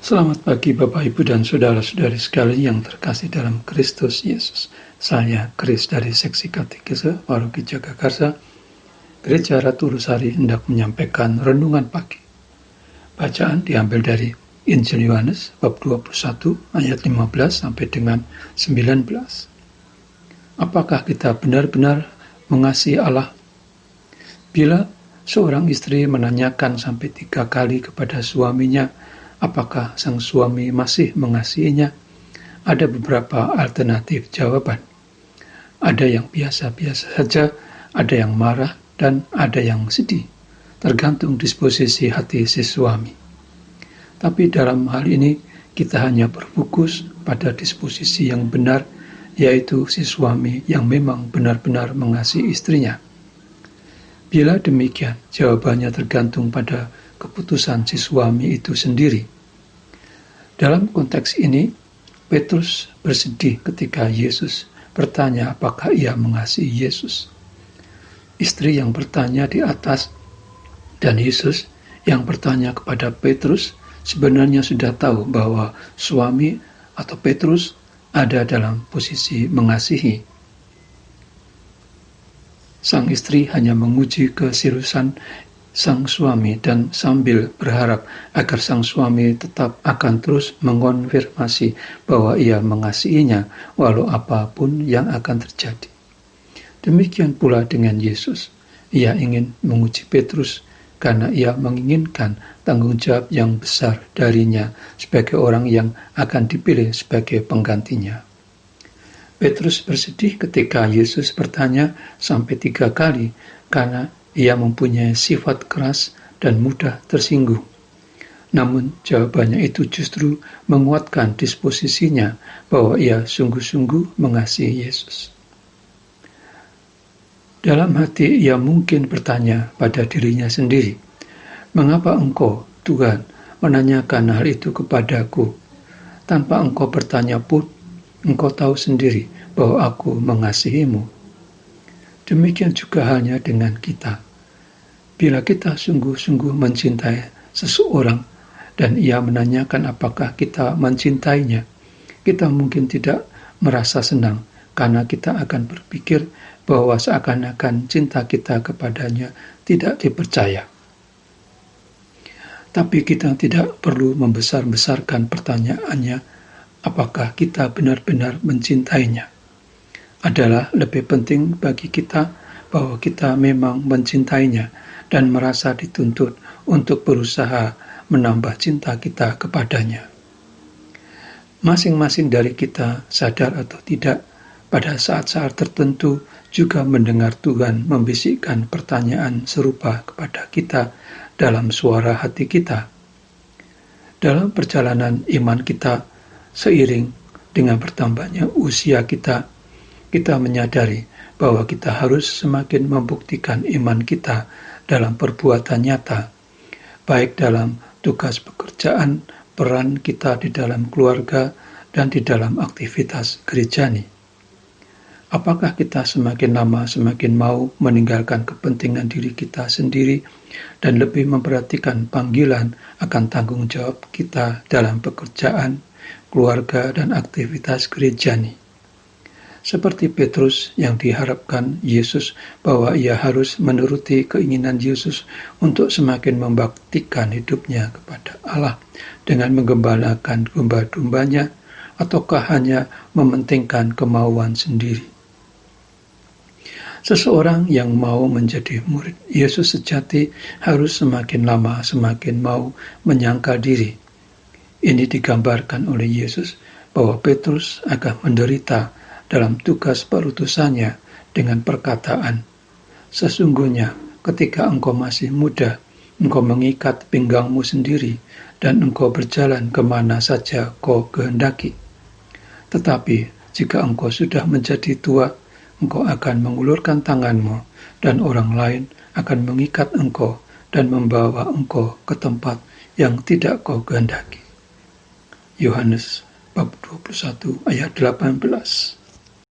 Selamat pagi Bapak, Ibu, dan saudara-saudari sekalian yang terkasih dalam Kristus Yesus. Saya Kris dari Seksi Katekese Paroki Jagakarsa, Gereja Ratu Rusari hendak menyampaikan renungan pagi. Bacaan diambil dari Injil Yohanes bab 21 ayat 15 sampai dengan 19. Apakah kita benar-benar mengasihi Allah? Bila seorang istri menanyakan sampai 3 kali kepada suaminya apakah sang suami masih mengasihinya, ada beberapa alternatif jawaban. Ada yang biasa-biasa saja, ada yang marah, dan ada yang sedih, tergantung disposisi hati si suami. Tapi dalam hal ini, kita hanya berfokus pada disposisi yang benar, yaitu si suami yang memang benar-benar mengasihi istrinya. Bila demikian, jawabannya tergantung pada keputusan si suami itu sendiri. Dalam konteks ini, Petrus bersedih ketika Yesus bertanya apakah ia mengasihi Yesus. Istri yang bertanya di atas dan Yesus yang bertanya kepada Petrus sebenarnya sudah tahu bahwa suami atau Petrus ada dalam posisi mengasihi. Sang istri hanya menguji keseriusan sang suami dan sambil berharap agar sang suami tetap akan terus mengonfirmasi bahwa ia mengasihinya walau apapun yang akan terjadi. Demikian pula dengan Yesus. Ia ingin menguji Petrus karena ia menginginkan tanggung jawab yang besar darinya sebagai orang yang akan dipilih sebagai penggantinya. Petrus bersedih ketika Yesus bertanya sampai 3 kali karena ia mempunyai sifat keras dan mudah tersinggung. Namun jawabannya itu justru menguatkan disposisinya bahwa ia sungguh-sungguh mengasihi Yesus. Dalam hati ia mungkin bertanya pada dirinya sendiri, "Mengapa engkau, Tuhan, menanyakan hal itu kepadaku? Tanpa engkau bertanya pun, engkau tahu sendiri bahwa aku mengasihimu." Demikian juga halnya dengan kita. Bila kita sungguh-sungguh mencintai seseorang dan ia menanyakan apakah kita mencintainya, kita mungkin tidak merasa senang karena kita akan berpikir bahwa seakan-akan cinta kita kepadanya tidak dipercaya. Tapi kita tidak perlu membesar-besarkan pertanyaannya, apakah kita benar-benar mencintainya. Adalah lebih penting bagi kita bahwa kita memang mencintainya dan merasa dituntut untuk berusaha menambah cinta kita kepadanya. Masing-masing dari kita, sadar atau tidak, pada saat-saat tertentu juga mendengar Tuhan membisikkan pertanyaan serupa kepada kita dalam suara hati kita. Dalam perjalanan iman kita, seiring dengan bertambahnya usia kita menyadari bahwa kita harus semakin membuktikan iman kita dalam perbuatan nyata, baik dalam tugas pekerjaan, peran kita di dalam keluarga, dan di dalam aktivitas gerejani. Apakah kita semakin lama semakin mau meninggalkan kepentingan diri kita sendiri dan lebih memperhatikan panggilan akan tanggung jawab kita dalam pekerjaan, keluarga, dan aktivitas gerejani? Seperti Petrus yang diharapkan Yesus bahwa ia harus menuruti keinginan Yesus untuk semakin membaktikan hidupnya kepada Allah dengan menggembalakan domba-dombanya, ataukah hanya mementingkan kemauan sendiri. Seseorang yang mau menjadi murid Yesus sejati harus semakin lama semakin mau menyangkal diri. Ini digambarkan oleh Yesus bahwa Petrus akan menderita dalam tugas perutusannya dengan perkataan, "Sesungguhnya ketika engkau masih muda, engkau mengikat pinggangmu sendiri dan engkau berjalan kemana saja kau kehendaki. Tetapi jika engkau sudah menjadi tua, engkau akan mengulurkan tanganmu dan orang lain akan mengikat engkau dan membawa engkau ke tempat yang tidak kau kehendaki." Yohanes bab 21 ayat 18.